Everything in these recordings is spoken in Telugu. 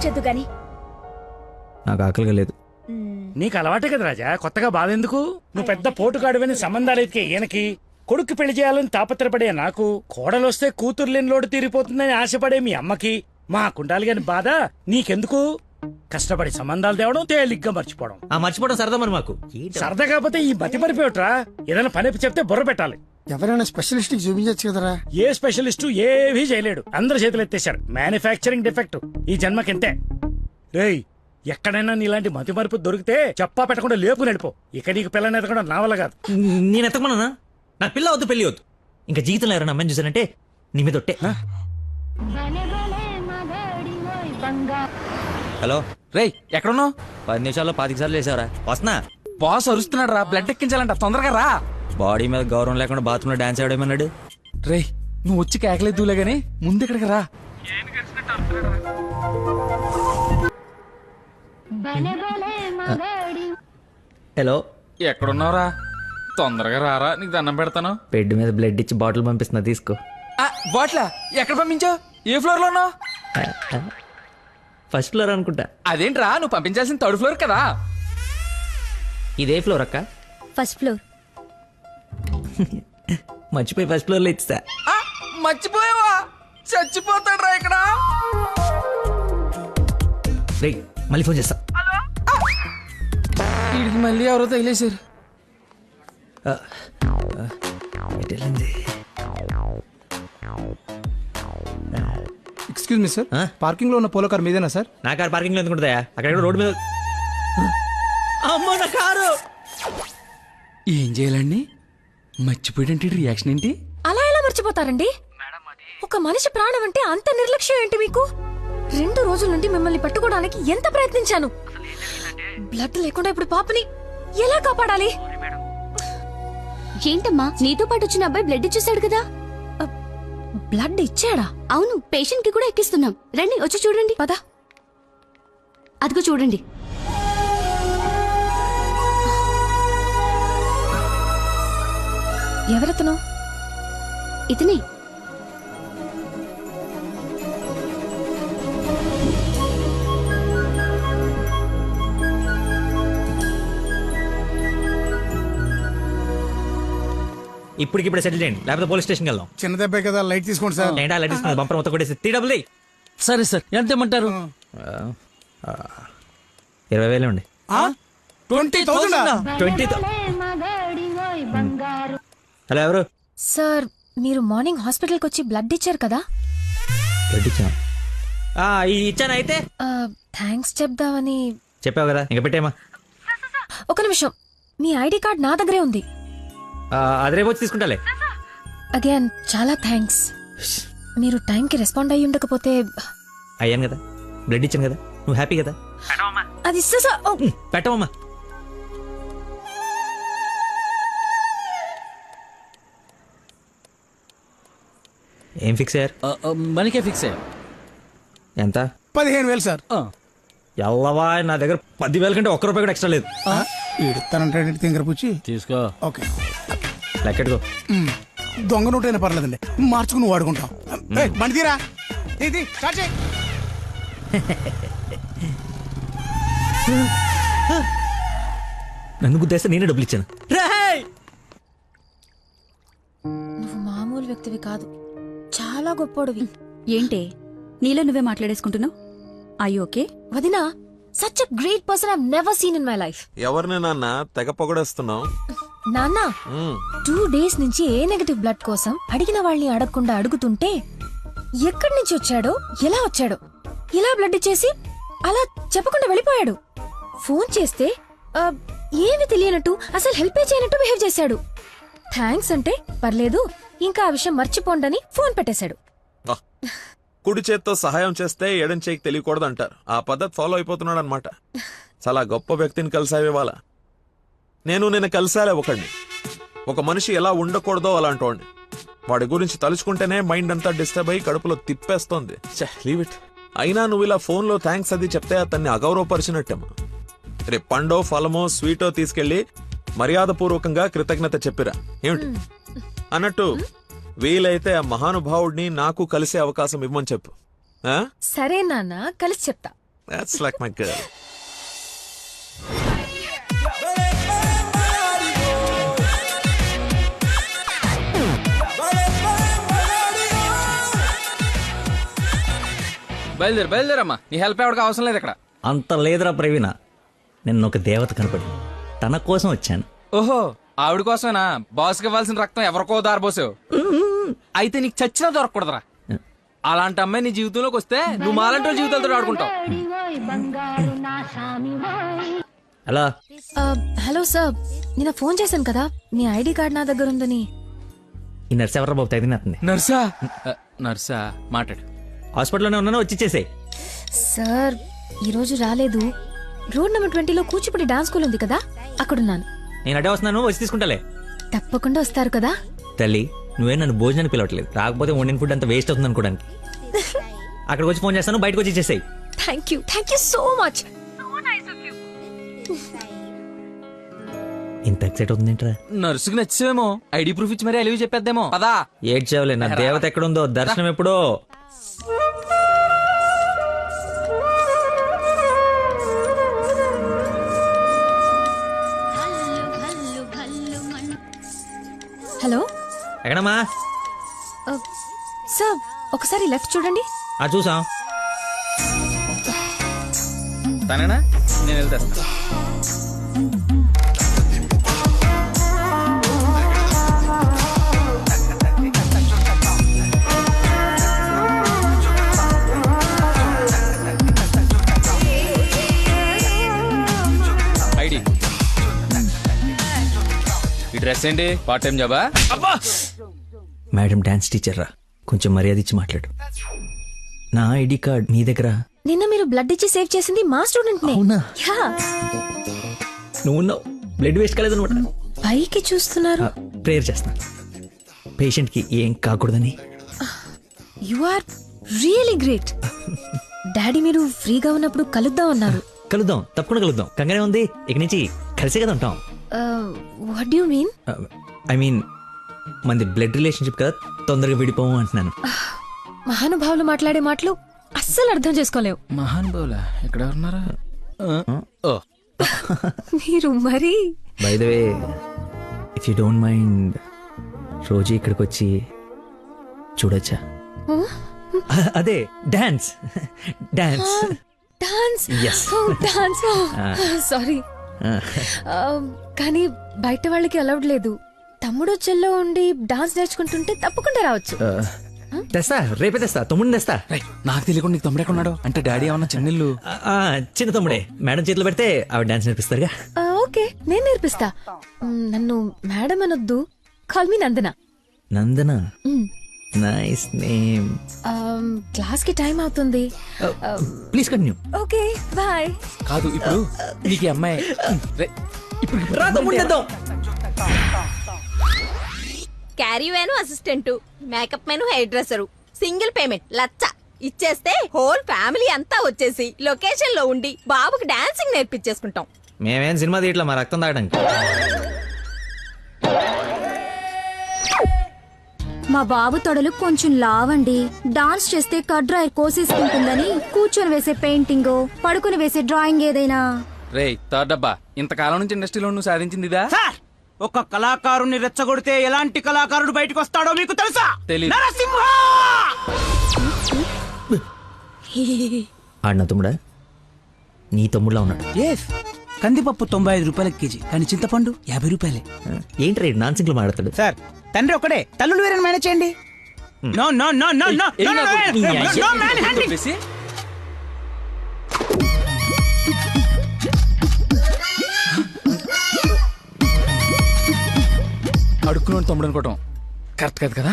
భోంచేద్దు గాని. నాకు ఆకలిగా లేదు. నీకు అలవాటే కదా రాజా, కొత్తగా బాధెందుకు? నువ్వు పెద్ద పోటుగాడువని సంబంధాలు ఎతికే ఈయనకి, కొడుకు పెళ్లి చేయాలని తాపత్రపడే నాకు, కోడలొస్తే కూతురు లేని లోటు తీరిపోతుందని ఆశపడే మీ అమ్మకి, మా కుండాలి గాని బాధ నీకెందుకు? కష్టపడి సంబంధాలు తేవడం, తేలిగ్గా మర్చిపోవడం. మర్చిపోవడం సరదా మరి మాకు. సరదా కాకపోతే ఈ బతి పరిపోయట్రా. ఏదైనా పని చెప్తే బుర్ర పెట్టాలి. ఎవరైనా స్పెషలిస్ట్ కి చూపించచ్చు కదరా. ఏ స్పెషలిస్టు ఏవీ చేయలేడు, అందరు చేతులు ఎత్తేశారు. మ్యానుఫ్యాక్చరింగ్ డిఫెక్ట్ ఈ జన్మకింతే. రేయ్, ఎక్కడైనా నీలాంటి మతి మరుపు దొరికితే చెప్పా పెట్టకుండా లేపు నడిపో. ఇక నీకు పిల్లని ఎతకడం నా వల్ల కాదు. నేను ఎత్తకమన్నా? నాకు పిల్ల వద్దు, పెళ్లి వద్దు. ఇంకా జీవితంలో ఎవరైనా అమ్మాయిని చూసానంటే నీ మీద ఒట్టే. హలో రేయ్, ఎక్కడున్నావు? 10 నిమిషాల్లో 25 సార్లు వేసావరా. వస్తున్నా. బాస్ అరుస్తున్నాడు రా, బ్లడ్ ఎక్కించాలంట, తొందరగా రా. బాడీ మీద గౌరవం లేకుండా బాత్రూమ్ లో డాన్స్ ఆడేమన్నాడు. రేయ్, నువ్వు వచ్చి కేకలేదులే గానీ ముందు ఇక్కడికి రా. హలో, ఎక్కడున్నావురా? తొందరగా రారా, నీకు దండం పెడతాను. బెడ్ మీద బ్లడ్ ఇచ్చి బాటిల్ పంపిస్తున్నా, తీసుకో. బాట్లా ఎక్కడ పంపించావు? ఏ ఫ్లోర్ లో ఉన్నావు? ఫస్ట్ ఫ్లోర్ అనుకుంటా. అదేంట్రా, నువ్వు పంపించాల్సిన 3rd ఫ్లోర్ కదా. ఇదే ఫ్లోర్ అక్క. First floor. మర్చిపోయి ఫస్ట్ ఫ్లోర్ లో ఇచ్చా. మర్చిపోయావా? చచ్చిపోతాడు రా ఇక్కడ. రేయ్, మళ్ళీ ఫోన్ చేస్తా. వీడికి మళ్ళీ ఎవరో తగిలేశారు. ఎక్స్క్యూజ్ మీ సార్, పార్కింగ్ లో ఉన్న పోలో కార్ మీదేనా సార్? నా కారు పార్కింగ్ లో ఎందుకుంటుందా? అక్కడ రోడ్డు మీద. అమ్మో, నా కారు. ఏం చేయాలండి? మర్చిపోయాడంటే రియాక్షన్ ఏంటి? అలా ఎలా మర్చిపోతారండి? ఒక మనిషి ప్రాణం అంటే అంత నిర్లక్ష్యం ఏంటి మీకు? 2 రోజుల నుండి మిమ్మల్ని పట్టుకోవడానికి ఎంత ప్రయత్నించాను. బ్లడ్ లేకుండా ఇప్పుడు పాపని ఎలా కాపాడాలి? ఏంటమ్మా, నీతో పాటు వచ్చిన అబ్బాయి బ్లడ్ ఇచ్చేసాడు కదా. బ్లడ్ ఇచ్చాడా? అవును, పేషెంట్ కి కూడా ఎక్కిస్తున్నాం. రండి, వచ్చి చూడండి. పద. అదిగో చూడండి. ఎవరతను? ఇతనే. ఇప్పటికిప్పుడు సెటిల్ చేయండి, లేకపోతే పోలీస్ స్టేషన్కి వెళ్దాం. చిన్న దెబ్బే కదా, లైట్ తీసుకోండి సార్. ఏంటా లైట్ తీసుకుని బంపర్ మొత్తం కొట్టేసి 3 డబ్బులు. సరే సార్, ఎంత ఇమ్మంటారు? 20,000 అండి. 20,000. 20. హలో, ఎవరు? సార్, మీరు మార్నింగ్ హాస్పిటల్కి వచ్చి బ్లడ్ ఇచ్చారు కదా. బ్లడ్ ఇచ్చాను. ఇచ్చాను. అయితే థ్యాంక్స్ చెప్దామని. చెప్పావు కదా, ఇంకా పెట్టేమా. ఒక నిమిషం, మీ ఐడి కార్డ్ నా దగ్గరే ఉంది. అది రేపు వచ్చి తీసుకుంటాలే. అగైన్ చాలా థ్యాంక్స్. మీరు టైంకి రెస్పాండ్ అయ్యి ఉండకపోతే. అయ్యాను కదా, బ్లడ్ ఇచ్చాను కదా, నువ్వు హ్యాపీ కదా. అది పెట్టవమ్మా. ఏం ఫిక్స్ అయ్యారు? మనకే ఫిక్స్ అయ్యా. ఎంత? 15,000 సార్. ఎల్లవా, నా దగ్గర 10,000 కంటే ₹1 కూడా ఎక్స్ట్రా లేదు. ఇడతానంటే తింగర పుచ్చి తీసుకో. ఓకే, లెక్కెట్టుకో. దొంగ నోట్ అయినా పర్లేదండి, మార్చుకుని వాడుకుంటాం. బండి తీరా, ఇది స్టార్ట్ చేయి. నన్ను గుద్దేస్తే నేనే డబ్బులు ఇచ్చాను. నువ్వు మామూలు వ్యక్తివి కాదు, చాలా గొప్పోడివి. ఏంటే, నీలో నువ్వే మాట్లాడేసుకుంటున్నావు? I okay? వదినా, such a great person I've never seen in my life. ఎవరిని నాన్న తెగ పొగడేస్తున్నావు? నాన్న, 2 days నుంచి ఏ నెగటివ్ బ్లడ్ కోసం అడిగిన వాళ్ళని అడగకుండా అడుగుతుంటే ఎక్కడి నుంచి వచ్చాడో, ఎలా వచ్చాడో, ఇలా బ్లడ్ ఇచ్చేసి అలా చెప్పకుండా వెళ్ళిపోయాడు. ఫోన్ చేస్తే ఏమి తెలియనట్టు, అసలు హెల్పే చేయనట్టు బిహేవ్ చేశాడు. థ్యాంక్స్ అంటే పర్లేదు, ఇంకా ఆ విషయం మర్చిపోండని ఫోన్ పెట్టేశాడు. కుడి చేత్తో సహాయం చేస్తే ఎడం చేయికి తెలియకూడదు అంటారు. ఆ పద్ధతి ఫాలో అయిపోతున్నాడు అనమాట. చాలా గొప్ప వ్యక్తిని కలిసావు ఇవాళ. నేను నిన్న కలిసాలే ఒకడిని. ఒక మనిషి ఎలా ఉండకూడదో అలాంటి వాడిని. వాడి గురించి తలుచుకుంటేనే మైండ్ అంతా డిస్టర్బ్ అయ్యి కడుపులో తిప్పేస్తోంది. Leave it. అయినా నువ్వు ఇలా ఫోన్లో థ్యాంక్స్ అది చెప్తే అతన్ని అగౌరవపరిచినట్టేమో. రేపు పండో ఫలమో స్వీటో తీసుకెళ్లి మర్యాదపూర్వకంగా కృతజ్ఞత చెప్పిరా. ఏమిటి అన్నట్టు వీలైతే ఆ మహానుభావుడిని నాకు కలిసే అవకాశం ఇవ్వమని చెప్పు. సరే నాన్న, కలిసి చెప్తా. That's like my girl. బయలుదేరమ్మా, నీ హెల్ప్ ఎవరికి అవసరం లేదు ఇక్కడ. అంత లేదురా ప్రవీణ, నిన్న ఒక దేవత కనపడి తన కోసం వచ్చాను. ఓహో, ఆవిడ కోసమేనా బాస్కి ఇవ్వాల్సిన రక్తం ఎవరికో దారబోసావు? అయితే నీకు చచ్చినా దొరకకూడదురా. అలాంటి అమ్మాయి నీ జీవితంలోకి వస్తే నువ్వు మాలంటి జీవితాలతో ఆడుకుంటావు. అలా హలో సార్, నిన్న ఫోన్ చేశాను కదా, నీ ఐడి కార్డ్ నా దగ్గర ఉందని. ఈ నర్స్ ఎవరా బాబు తగినట్టుంది? నర్సా? నర్సా మాట్లాడు. హాస్పిటల్లోనే ఉన్నాను, వచ్చి ఇచ్చేసేయ్. సార్ ఈరోజు రాలేదు. రోడ్ నెంబర్ 20లో కూచిపూడి డాన్స్ స్కూల్ ఉంది కదా, అక్కడున్నాను. నేను అడే వస్తున్నాను, వచ్చి తీసుకుంటాలే. తప్పకుండా వస్తారు కదా. తల్లి, నువ్వే నన్ను భోజనానికి పిలవట్లేదు, రాకపోతే వండిన ఫుడ్ అంత వేస్ట్ అవుతుంది అనుకోడానికి. అక్కడికి వచ్చి ఫోన్ చేస్తాను, బయటకు వచ్చి ఇచ్చేసేయ్. Thank you so much. ఇంత ఎక్సైట్ అవుతుంది ఏంట్రా? నర్సుకి నచ్చేమో, ఐడి ప్రూఫ్ ఇచ్చి మరీ అలివి చెప్పేద్దేమో. పదా ఏడ్చేవలే, నా దేవత ఎక్కడుందో దర్శనం ఎప్పుడో. హలో ఎక్కడమ్మా? సార్ ఒకసారి లెఫ్ట్ చూడండి. చూసాం. తనేనా? నేను వెళ్తా. ఐడి, ఈ డ్రెస్ ఏంటి? పార్ట్ టైం జాబా? మేడం డాన్స్ టీచర్ రా, కొంచెం మర్యాద ఇచ్చి మాట్లాడు. నా ఐడి కార్డ్ నీ దగ్గర. నిన్న మీరు బ్లడ్ ఇచ్చి సేవ్ చేసింది మా స్టూడెంట్ నే. అవునా? యా. నువ్వు బ్లడ్ వేస్ట్ కాలేదన్నమాట. పైకి చూస్తున్నారు. ప్రేయర్ చేస్తాను, పేషెంట్ కి ఏం కాకూడదని. You are really great. Daddy మీరు ఫ్రీగా ఉన్నప్పుడు కలుద్దాం అన్నారు. కలుద్దాం, తప్పకుండా కలుద్దాం. కంగానే ఉంది, ఇక నుంచి కలిసే కదా ఉంటాం. What you mean? I mean మనది బ్లడ్ రిలేషన్షిప్ కదా, తొందరగా విడిపోము అంటున్నాను. మహానుభావులు మాట్లాడే మాటలు అస్సలు అర్థం చేసుకోలేవు. మహానుభావులా? ఎక్కడ ఉన్నారా? మీరు మరి. By the way, if you don't mind, రోజు ఇక్కడికి వచ్చి చూడొచ్చా? అదే dance. Dance dance. Yes. Dance. Sorry, కానీ బయట వాళ్ళకి అలౌడ్ లేదు. తమ్ముడు చెల్లో ఉండి డాన్స్ నేర్చుకుంటుంటే తప్పకుండా రావచ్చు. తెస్తా, రేపే తెస్తా, తమ్ముడిని తెస్తా. నాకు తెలియకుండా నీకు తమ్ముడు ఎక్కడ ఉన్నాడు? అంటే డాడీ ఏమన్నా చెన్నెళ్ళు? చిన్న తమ్ముడే, మేడం చేతిలో పెడితే ఆవిడ డాన్స్ నేర్పిస్తారుగా. ఓకే, నేను నేర్పిస్తా. నన్ను మేడం అనొద్దు, call me Nandana. Nandana, nice name. Class కి టైం అవుతుంది. Please continue. Okay, bye. కాదు, ఇప్పుడు నీకు ఈ అమ్మాయి రా తమ్ముడిని తెద్దాం. క్యారీ వేను అసిస్టెంట్, మేకప్ మెను హెయిర్ డ్రెస్సరు, సింగిల్ పేమెంట్ 1,00,000 ఇచ్చేస్తే హోల్ ఫ్యామిలీ అంతా వచ్చేసి లొకేషన్ లో ఉండి బాబుకి డాన్సింగ్ నేర్పించేసుకుంటాం. మేమేం సినిమా తీయట్లా, మా రక్తం తాగడానికి. మా బాబు తొడలు కొంచెం లావండి. డాన్స్ చేస్తే కడ్రాయర్ కోసేసుకుంటుందని కూర్చొని వేసే పెయింటింగ్, పడుకుని వేసే డ్రాయింగ్ ఏదైనా. రే థర్డ్ డబ్బా, ఇంతకాలం నుంచి ఇండస్ట్రీలో నువ్వు సాధించింది ఇదా? సార్, ఒక కళాకారుని రెచ్చగొడితే ఎలాంటి కళాకారుడు బయటకు వస్తాడో మీకు తెలుసా? తెలీదు. నరసింహ! ఆడిన తమ్ముడా? నీ తమ్ముడులా ఉన్నాడు. కందిపప్పు 95 రూపాయల కేజీ, కానీ చింతపండు 50 రూపాయలే. ఏంటి రేడు నాన్ సింగ్లు మాట్లాడతాడు? సార్, తండ్రి ఒకడే, తల్లులు వేరే మేనేజ్ చేయండి. No no no no no no no manhandling. అడుక్కున్నాడు తమ్ముడు అనుకోవటం కరెక్ట్ కాదు కదా.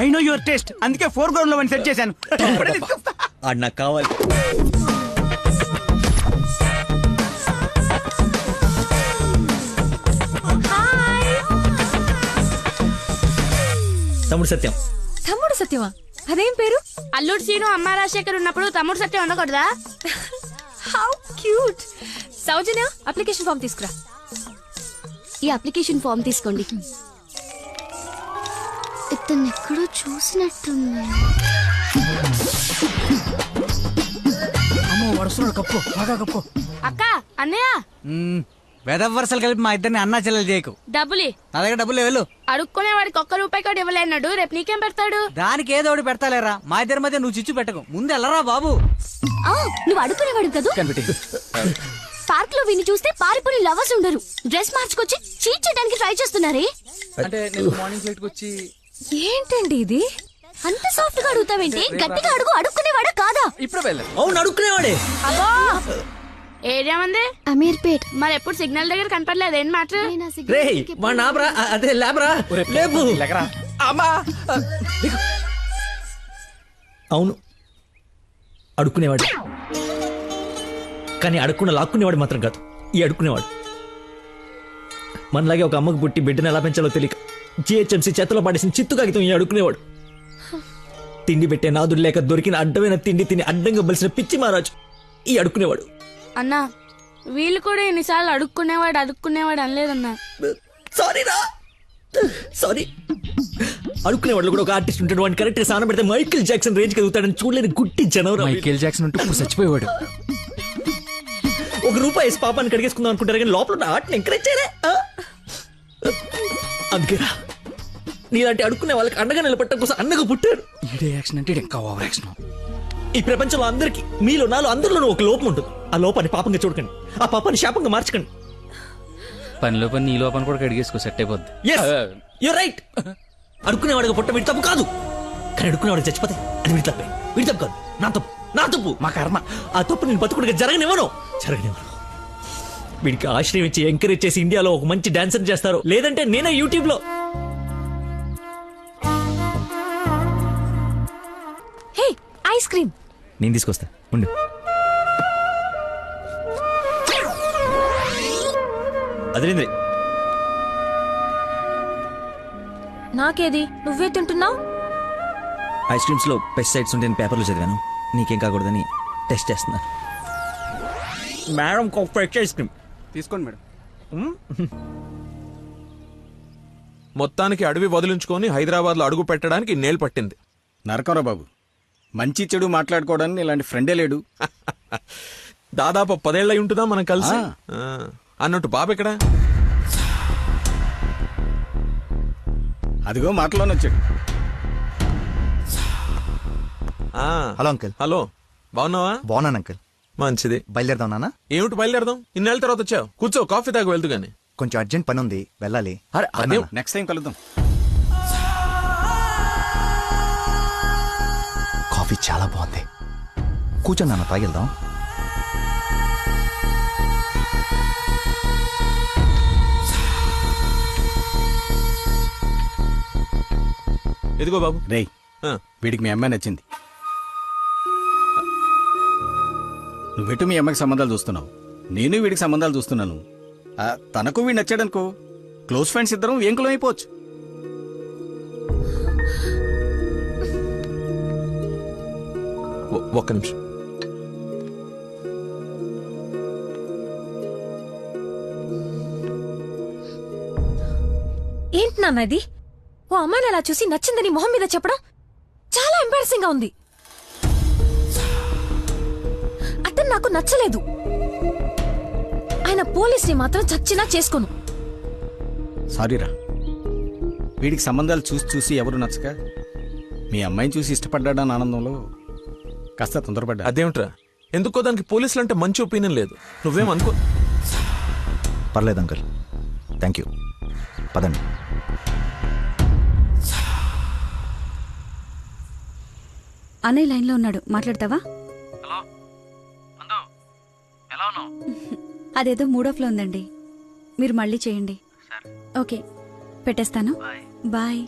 ఐ నో యువర్ టేస్ట్, అందుకే 4 గ్రౌండ్ లో సెట్ చేశాను. ఆడు నాకు కావాలి. తమ్ముడు సత్యం. తమ్ముడు సత్యమా? అదేం పేరు? అల్లుడు సీను అమ్మ రాజశేఖర్ ఉన్నప్పుడు తమ్ముడు సత్యం ఉండకూడదా? How cute. Soujanya, application form తీసుకురా. ఈ అప్లికేషన్ ఫామ్ తీసుకోండి. ఇతను ఎక్కడో చూసినట్టుంది. వస్తున్నాడు కప్పు బాగా కప్పు. అక్క అన్నయ్య వెదవ వరుసలు కలిపి మా ఇద్దరిని అన్నా చెల్లెలు చేయకు. డబ్బులి నా దగ్గర డబ్బులు వెళ్ళు. అడుక్కునే వాడికి ఒక్క రూపాయి కూడా ఇవ్వలేనాడు. రేపు నీకేం పెడతాడు? దానికి ఏదో ఒకటి పెడతాలేరా, మా ఇద్దరి మధ్య నువ్వు చిచ్చు పెట్టకు. ముందు వెళ్ళరా బాబు. నువ్వు అడుగునేవాడు కదా. పార్క్ లో విని చూస్తే పారిపోయి లవర్స్ ఉండరు. డ్రెస్ మార్చుకొచ్చి చీట్ చేయడానికి ట్రై చేస్తున్నారే. అంటే నేను మార్నింగ్ ఫ్లైట్ వచ్చి ఏంటండి ఇది? అంత సాఫ్ట్ గా అడుగుతావేంటి? గట్టిగా అడుగు. అడుక్కునేవాడా కాదా? ఇప్పుడే వెళ్ళాను. అవును అడుక్కునేవాడే. అబ్బో ఏరియా మంది అమీర్పేట్. మరి ఎప్పుడు సిగ్నల్ దగ్గర కనపడలేదు. ఏం మాట? రే మా నాబ్రా అదే లేబరా లేపు. అమ్మా అవును అడుక్కునేవాడు, కానీ అడుక్కున్న లాక్కునేవాడు మాత్రం కాదు ఈ అడుక్కునేవాడు. మనలాగే ఒక అమ్మకు పుట్టి బిడ్డను ఎలా పెంచాలో తెలియక జిహెచ్ఎంసీ చేతిలో పడేసిన చిత్తు కాగితం ఈ అడుక్కునేవాడు. తిండి పెట్టే నాదుడు లేక దొరికిన అడ్డమైన తిండి తిని అడ్డంగా బలిసిన పిచ్చి మహారాజు ఈ అడుక్కునేవాడు. అన్నా వీళ్ళు కూడా ఎన్నిసార్లు అడుక్కునేవాడు అనలేదన్నా. సారీ రా, సారీ. అడుక్కునేవాడు కూడా ఒక ఆర్టిస్ట్ ఉంటాడు. వాడిని కరెక్ట్ సాన పెడితే మైకేల్ జాక్సన్ రేంజ్ ఎదుగుతాడని చూడలేని గుట్టి జనవరం. మైకేల్ జాక్సన్ ఉంటూ ఇప్పుడు చచ్చిపోయాడు. ₹1 వేసి పాపాన్ని కడిగేసుకుందాం అనుకుంటారు కానీ లోపల ఆర్ట్ని ఎంకరేజ్ చేయలే. అందుకేరా నీలాంటి అడుక్కునే వాళ్ళకి అండగా నిలబట్టడం కోసం అన్నగా పుట్టారు. ఈడే యాక్షన్ అంటే ఇంకా ఓవర్ యాక్షన్. ఈ ప్రపంచంలో అందరికీ మీలో నాలో అందరిలోనూ ఒక లోపం ఉంటుంది. ఆ లోపాన్ని పాపంగా చూడకండి, ఆ పాపాన్ని శాపంగా మార్చకండి. పనిలో పని నీ లోపల కూడా కడిగేసుకో, సెట్ అయిపోద్ది. You're right. అడుక్కునేవాడిగా పుట్ట వీడి తప్పు కాదు, కానీ అడుక్కునేవాడికి చచ్చిపోతే అది వీడి తప్పే. వీడి తప్పు కాదు, నా తప్పు మా కర్మ. ఆ తప్పు నేను బతుకుడిగా జరగనివ్వను. వీడికి ఆశ్రయం ఇచ్చి ఎంకరేజ్ చేసి ఇండియాలో ఒక మంచి డాన్సర్ చేస్తారు, లేదంటే నేనే యూట్యూబ్ లో. Hey ice cream. నేను తీసుకొస్తా ఉండు. అదేంద్రి నాకేది? నువ్వే తింటున్నావు. ఐస్ క్రీమ్స్ లో పెస్టిసైడ్స్ ఉంటాయని పేపర్లో చదివాను. నీకేం కాకూడదని టెస్ట్ చేస్తున్నా. మేడం ఫ్రెష్ ఐస్ క్రీమ్ తీసుకోండి మేడం. మొత్తానికి అడవి వదిలించుకొని హైదరాబాద్ లో అడుగు పెట్టడానికి నేలు పట్టింది. నరకరా బాబు, మంచి చెడు మాట్లాడుకోవడానికి ఇలాంటి ఫ్రెండే లేడు. దాదాపు 10 ఏళ్ళై ఉంటుందా మనం కలిసి. అన్నట్టు బాబు ఎక్కడా? అదిగో మాటలోనే వచ్చాడు. Hello uncle. హలో, బాగున్నావా? బాగున్నాను అంకుల్. మంచిది. బయలుదేరదాం నాన్న. ఏమిటి బయలుదేరదాం? ఇన్నేళ్ళ తర్వాత వచ్చావు. కూర్చో, కాఫీ తాగి వెళ్తూ గాని. కొంచెం అర్జెంట్ పని ఉంది, వెళ్ళాలి. అదే నెక్స్ట్ టైం కలుద్దాం. కాఫీ చాలా బాగుంది. కూర్చొని నాన్న, తాగిద్దాం. ఎదిగో బాబు. రేయ్, వీడికి మీ అమ్మాయి నచ్చింది. నువ్వెటు మీ అమ్మకి సంబంధాలు చూస్తున్నావు, నేను వీడికి సంబంధాలు చూస్తున్నాను. తనకు వీడు నచ్చాడనుకో, క్లోజ్ ఫ్రెండ్స్ ఇద్దరం ఏంకులం అయిపోవచ్చు. ఒక్క నిమిషం. ఏంటి నాన్న ఇది? ఓ అమ్మాయిని అలా చూసి నచ్చిందని మొహం మీద చెప్పడం చాలా ఎంబారసింగ్ గా ఉంది. అతను నాకు నచ్చలేదు. ఆయన పోలీస్ని మాత్రం చచ్చినా చేసుకోను. సారీరా, వీడికి సంబంధాలు చూసి చూసి ఎవరు నచ్చక మీ అమ్మాయిని చూసి ఇష్టపడ్డాడని ఆనందంలో కాస్త తొందరపడ్డా. అదేమిట్రా? ఎందుకో దానికి పోలీసులు అంటే మంచి ఒపీనియన్ లేదు. నువ్వేం అనుకో. పర్లేదు అంకుల్, థ్యాంక్ యూ. పదండి. అన్నయ్య లైన్ లో ఉన్నాడు, మాట్లాడతావా? అదేదో మూడో ఫ్లో ఉందండి, మీరు మళ్ళీ చేయండి. ఓకే, పెట్టేస్తాను. బాయ్.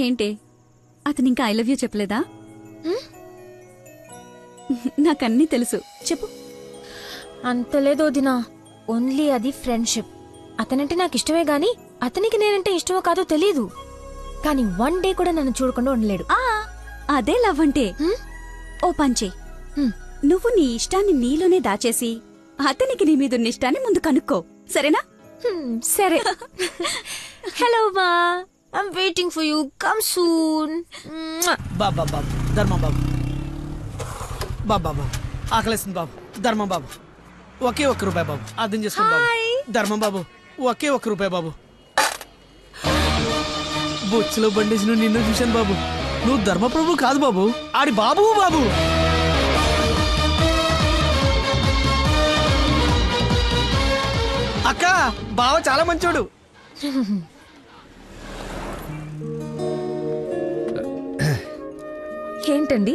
ఏంటి, అతను ఇంకా ఐ లవ్ యూ చెప్పలేదా? నాకన్నీ తెలుసు, చెప్పు. అంత లేదు వదినా, ఓన్లీ అది ఫ్రెండ్షిప్. అతనంటే నాకు ఇష్టమే గాని అతనికి నేనంటే ఇష్టమో కాదో తెలీదు. కానీ 1 డే కూడా నన్ను చూడకుండా ఉండలేడు. అదే లవ్ అంటే. ఓ పంచే, నువ్వు నీ ఇష్టాన్ని నీలోనే దాచేసి అతనికి నీ మీద ఇష్టాన్ని ముందు కనుక్కో, సరేనా? సరే. హలో మా. I'm waiting for you. Come soon. బాబా బాబు ధర్మం బాబు. బాబా బాబు ఆకలేస్తుంది బాబు. ధర్మం బాబు ఒకే ఒక్క రూపాయి బాబు. అర్థం చేసుకోండి బాబు. ధర్మం బాబు ఒకే ఒక్క రూపాయి బాబు. బొచ్చులో బండేసి నువ్వు నిన్ను చూశాను బాబు. నువ్వు ధర్మప్రభు కాదు బాబు, ఆడి బాబు బాబు. అక్క బావ చాలా మంచోడు. ఏంటండి